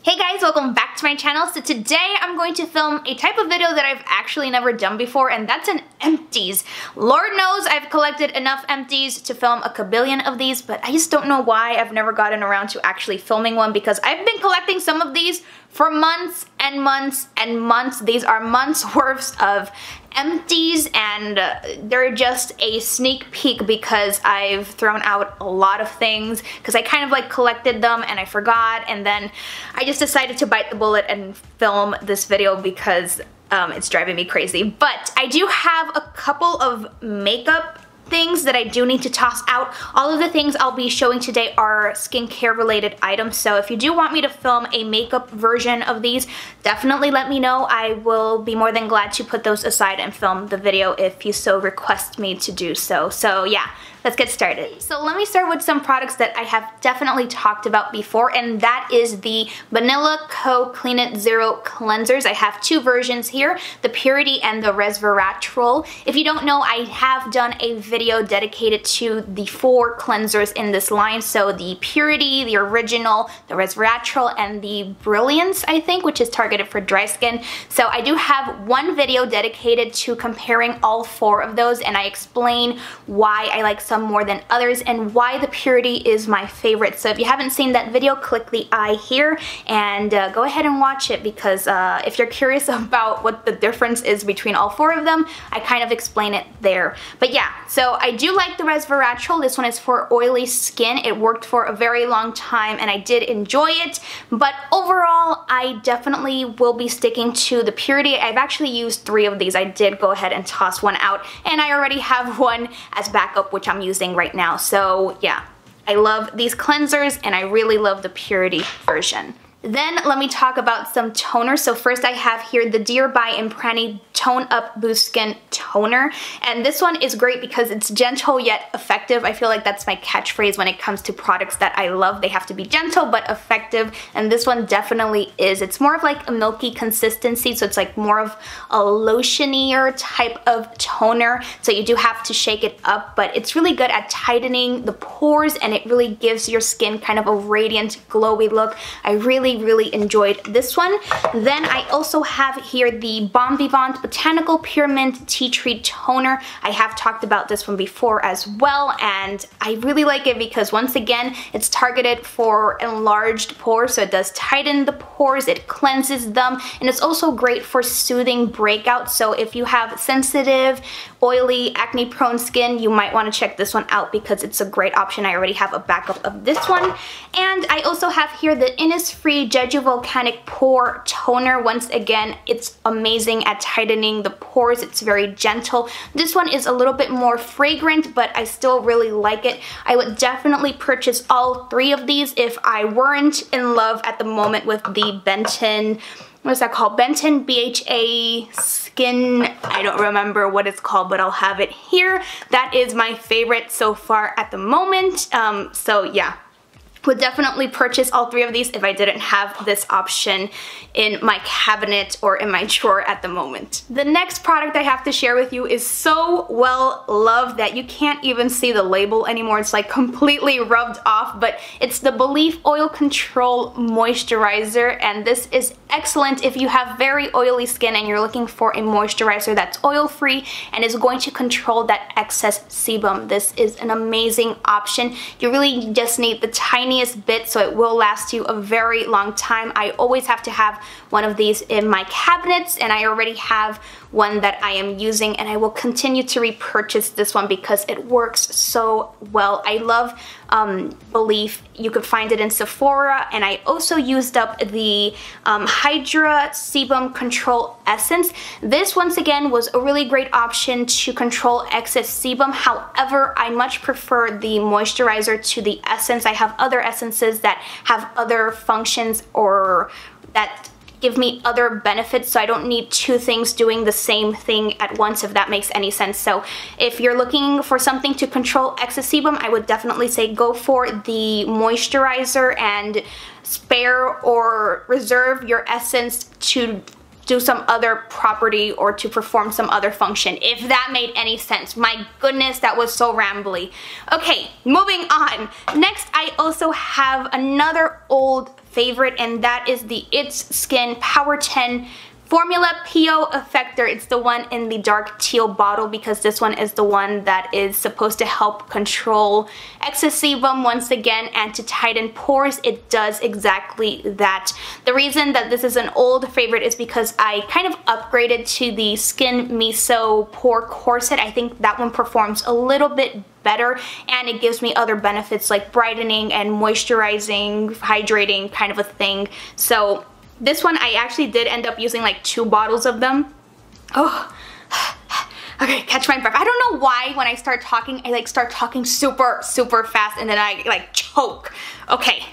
Hey guys, welcome back to my channel. So today I'm going to film a type of video that I've actually never done before, and that's an empties. Lord knows I've collected enough empties to film a kabillion of these, but I just don't know why I've never gotten around to actually filming one, because I've been collecting some of these for months and months and months. These are months worth of empties, and they're just a sneak peek because I've thrown out a lot of things because I kind of like collected them and I forgot, and then I just decided to bite the bullet and film this video because it's driving me crazy. But I do have a couple of makeup things that I do need to toss out. All of the things I'll be showing today are skincare related items, so if you do want me to film a makeup version of these, definitely let me know. I will be more than glad to put those aside and film the video if you so request me to do so. So yeah, let's get started. So let me start with some products that I have definitely talked about before, and that is the Banila Co Clean It Zero Cleansers. I have two versions here, the Purity and the Resveratrol. If you don't know, I have done a video dedicated to the 4 cleansers in this line. So the Purity, the Original, the Resveratrol, and the Brilliance, I think, which is targeted for dry skin. So I do have one video dedicated to comparing all 4 of those, and I explain why I like some more than others and why the Purity is my favorite. So if you haven't seen that video, click the I here and go ahead and watch it, because if you're curious about what the difference is between all 4 of them, I kind of explain it there. But yeah, so I do like the Resveratrol. This one is for oily skin. It worked for a very long time and I did enjoy it, but overall I definitely will be sticking to the Purity. I've actually used 3 of these. I did go ahead and toss one out, and I already have one as backup, which I'm using right now. So yeah, I love these cleansers and I really love the Purity version. Then let me talk about some toner. So first I have here the Dear by Enprani Tone Up Booskin Toner, and this one is great because it's gentle yet effective. I feel like that's my catchphrase when it comes to products that I love. They have to be gentle but effective, and this one definitely is. It's more of like a milky consistency, so it's like more of a lotionier type of toner, so you do have to shake it up, but it's really good at tightening the pores and it really gives your skin kind of a radiant, glowy look. I really enjoyed this one. Then I also have here the Bonvivant Botanical Pure Mint Tea Tree Toner. I have talked about this one before as well, and I really like it because once again it's targeted for enlarged pores, so it does tighten the pores, it cleanses them, and it's also great for soothing breakouts. So if you have sensitive, oily, acne prone skin, you might want to check this one out because it's a great option. I already have a backup of this one. And I also have here the Innisfree Jeju Volcanic Pore Toner. Once again, it's amazing at tightening the pores. It's very gentle. This one is a little bit more fragrant, but I still really like it. I would definitely purchase all 3 of these if I weren't in love at the moment with the Benton, what is that called? Benton BHA Skin, I don't remember what it's called, but I'll have it here. That is my favorite so far at the moment. So yeah, would definitely purchase all 3 of these if I didn't have this option in my cabinet or in my drawer at the moment. The next product I have to share with you is so well loved that you can't even see the label anymore. It's like completely rubbed off, but it's the Belif Oil Control Moisturizer, and this is excellent if you have very oily skin and you're looking for a moisturizer that's oil-free and is going to control that excess sebum. This is an amazing option. You really just need the tiniest bit, so it will last you a very long time. I always have to have one of these in my cabinets, and I already have one that I am using, and I will continue to repurchase this one because it works so well. I love Belif. You could find it in Sephora, and I also used up the Hydra Sebum Control Essence. This once again was a really great option to control excess sebum. However, I much prefer the moisturizer to the essence. I have other essences that have other functions or that give me other benefits, so I don't need 2 things doing the same thing at once, if that makes any sense. So if you're looking for something to control excess sebum, I would definitely say go for the moisturizer and spare or reserve your essence to do some other property or to perform some other function, if that made any sense. My goodness, that was so rambly. Okay, moving on. Next, I also have another old favorite, and that is the It's Skin Power 10 Formula PO Effector. It's the one in the dark teal bottle because this one is the one that is supposed to help control excess sebum once again and to tighten pores. It does exactly that. The reason that this is an old favorite is because I kind of upgraded to the Skin Miso Pore Corset. I think that one performs a little bit better and it gives me other benefits like brightening and moisturizing, hydrating kind of a thing. So this one I actually did end up using like 2 bottles of them. Oh, okay, catch my breath. I don't know why when I start talking, I like start talking super fast and then I like choke. Okay,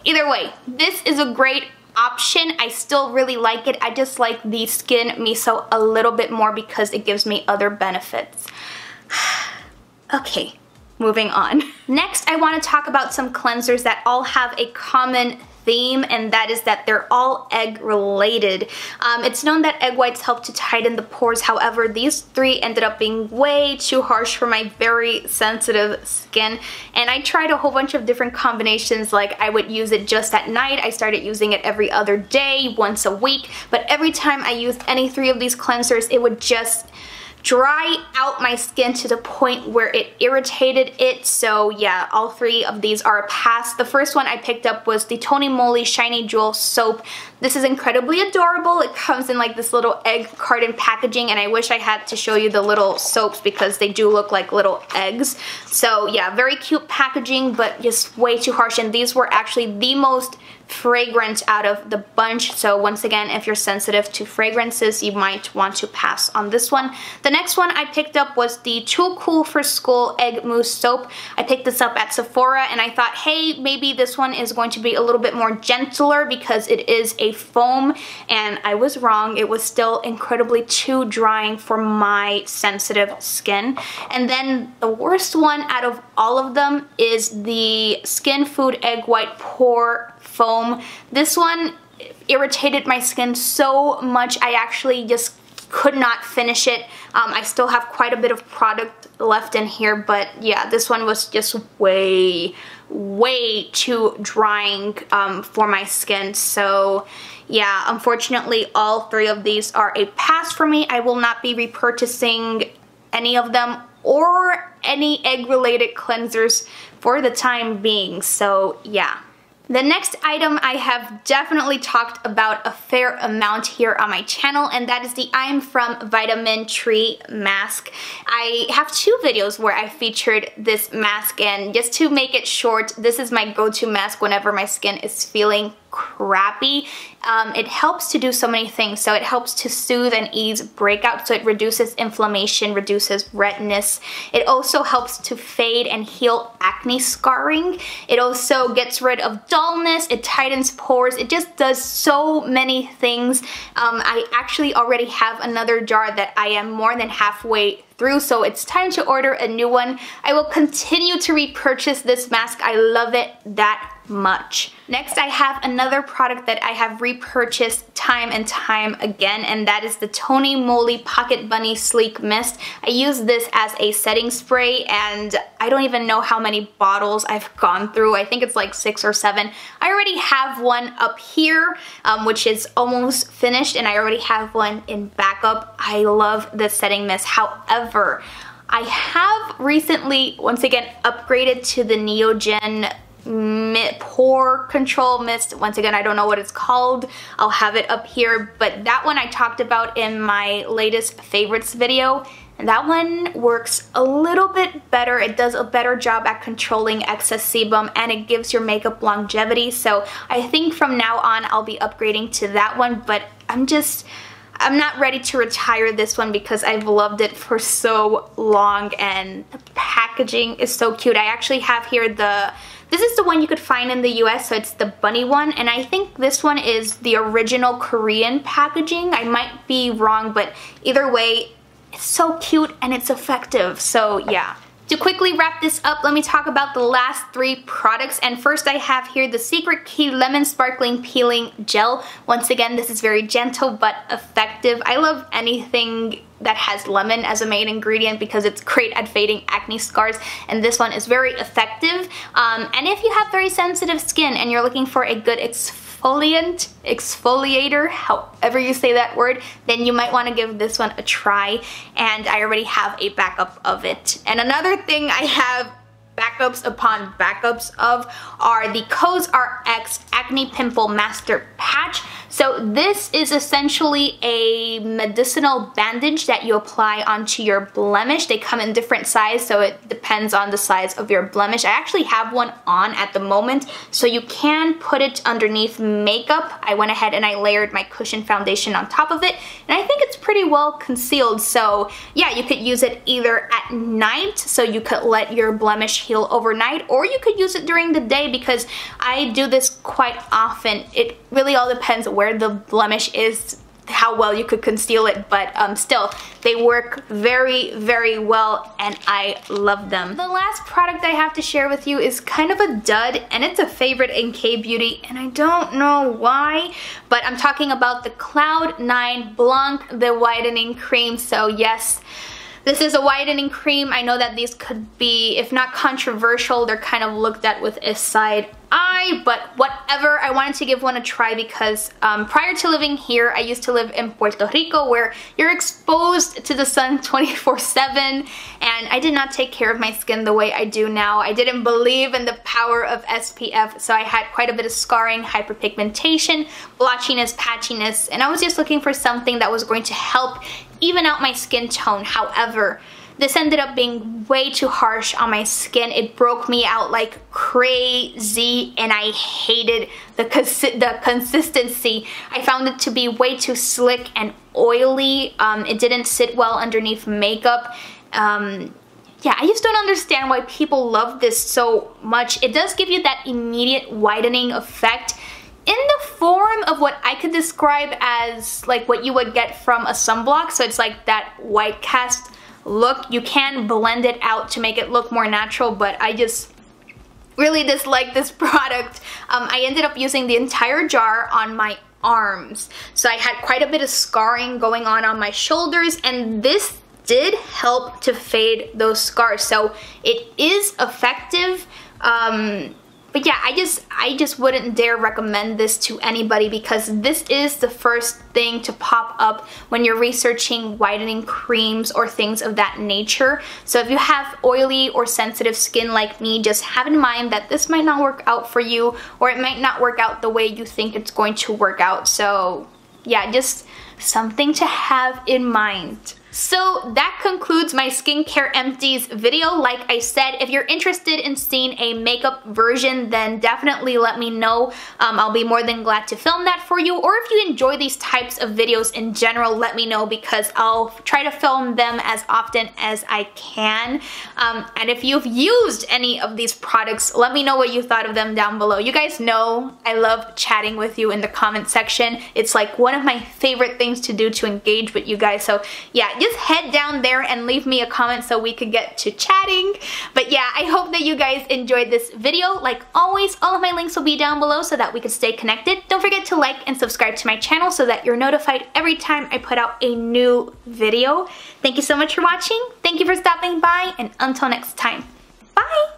either way, this is a great option. I still really like it. I just like the Skin Miso a little bit more because it gives me other benefits. Okay, moving on. Next, I want to talk about some cleansers that all have a common theme, and that is that they're all egg related. It's known that egg whites help to tighten the pores. However, these 3 ended up being way too harsh for my very sensitive skin, and I tried a whole bunch of different combinations. Like I would use it just at night. I started using it every other day, once a week, but every time I used any 3 of these cleansers, it would just dry out my skin to the point where it irritated it. So yeah, all 3 of these are a pass. The first one I picked up was the Moly Shiny Jewel Soap. This is incredibly adorable. It comes in like this little egg carton packaging, and I wish I had to show you the little soaps because they do look like little eggs. So yeah, very cute packaging, but just way too harsh, and these were actually the most fragrant out of the bunch. So once again, if you're sensitive to fragrances, you might want to pass on this one. The next one I picked up was the Too Cool for School Egg Mousse Soap. I picked this up at Sephora and I thought, hey, maybe this one is going to be a little bit more gentler because it is a foam, and I was wrong. It was still incredibly too drying for my sensitive skin. And then the worst one out of all of them is the Skin Food Egg White Pore Foam. This one irritated my skin so much I actually just could not finish it. I still have quite a bit of product left in here, but yeah, this one was just way too drying for my skin. So yeah, unfortunately all 3 of these are a pass for me. I will not be repurchasing any of them or any egg related cleansers for the time being. So yeah. The next item I have definitely talked about a fair amount here on my channel, and that is the I'm From Vitamin Tree Mask. I have 2 videos where I featured this mask, and just to make it short, this is my go-to mask whenever my skin is feeling crappy. It helps to do so many things. So it helps to soothe and ease breakout, so it reduces inflammation, reduces redness. It also helps to fade and heal acne scarring. It also gets rid of dullness, it tightens pores, it just does so many things. I actually already have another jar that I am more than halfway through, so it's time to order a new one. I will continue to repurchase this mask. I love it that much. Next, I have another product that I have repurchased time and time again, and that is the Moly Pocket Bunny Sleek Mist. I use this as a setting spray, and I don't even know how many bottles I've gone through. I think it's like 6 or 7. I already have one up here, which is almost finished, and I already have one in backup. I love this setting mist. However, I have recently, once again, upgraded to the Neogen Pore Control Mist. Once again, I don't know what it's called. I'll have it up here, but that one I talked about in my latest favorites video, and that one works a little bit better. It does a better job at controlling excess sebum, and it gives your makeup longevity. So I think from now on I'll be upgrading to that one, but I'm not ready to retire this one because I've loved it for so long, and the packaging is so cute. I actually have here this is the one you could find in the US, so it's the bunny one, and I think this one is the original Korean packaging. I might be wrong, but either way, it's so cute and it's effective, so yeah. To quickly wrap this up, let me talk about the last 3 products. And first I have here the Secret Key Lemon Sparkling Peeling Gel. Once again, this is very gentle but effective. I love anything that has lemon as a main ingredient because it's great at fading acne scars, and this one is very effective. And if you have very sensitive skin and you're looking for a good exfoliator, however you say that word, then you might want to give this one a try, and I already have a backup of it. And another thing I have backups upon backups of are the COSRX Acne Pimple Master Patch. So this is essentially a medicinal bandage that you apply onto your blemish. They come in different sizes, so it depends on the size of your blemish. I actually have one on at the moment, so you can put it underneath makeup. I went ahead and I layered my cushion foundation on top of it, and I think it's pretty well concealed. So yeah, you could use it either at night, so you could let your blemish heal overnight, or you could use it during the day because I do this quite often. It really all depends where the blemish is, how well you could conceal it, but still, they work very, very well, and I love them. The last product I have to share with you is kind of a dud, and it's a favorite in K-Beauty, and I don't know why, but I'm talking about the Cloud9 Blanc, the whitening cream. So yes, this is a whitening cream. I know that these could be, if not controversial, they're kind of looked at with a side eye, but whatever. I wanted to give one a try because prior to living here, I used to live in Puerto Rico where you're exposed to the sun 24/7, and I did not take care of my skin the way I do now. I didn't believe in the power of SPF, so I had quite a bit of scarring, hyperpigmentation, blotchiness, patchiness, and I was just looking for something that was going to help even out my skin tone. However, this ended up being way too harsh on my skin. It broke me out like crazy, and I hated the consistency. I found it to be way too slick and oily. It didn't sit well underneath makeup. Yeah, I just don't understand why people love this so much. It does give you that immediate whitening effect in the form of what I could describe as like what you would get from a sunblock. So it's like that white cast look. You can blend it out to make it look more natural, but I just really dislike this product. I ended up using the entire jar on my arms, so I had quite a bit of scarring going on my shoulders, and this did help to fade those scars. So it is effective. But yeah, I just wouldn't dare recommend this to anybody because this is the first thing to pop up when you're researching whitening creams or things of that nature. So if you have oily or sensitive skin like me, just have in mind that this might not work out for you, or it might not work out the way you think it's going to work out. So yeah, just something to have in mind. So that concludes my skincare empties video. Like I said, if you're interested in seeing a makeup version, then definitely let me know. I'll be more than glad to film that for you. Or if you enjoy these types of videos in general, let me know because I'll try to film them as often as I can. And if you've used any of these products, let me know what you thought of them down below. You guys know I love chatting with you in the comment section. It's like one of my favorite things to do to engage with you guys. So yeah, just head down there and leave me a comment so we could get to chatting. But yeah, I hope that you guys enjoyed this video. Like always, all of my links will be down below so that we can stay connected. Don't forget to like and subscribe to my channel so that you're notified every time I put out a new video. Thank you so much for watching. Thank you for stopping by, and until next time, bye!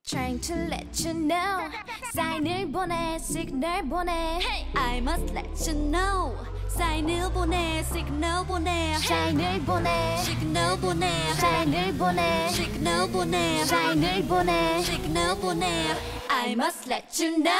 Trying to let you know. 사인을 보내, signal 보내. I must let you know. 사인을 보내, signal 보내. 사인을 보내, signal 보내. 사인을 보내, signal 보내. 사인을 보내, signal 보내. I must let you know.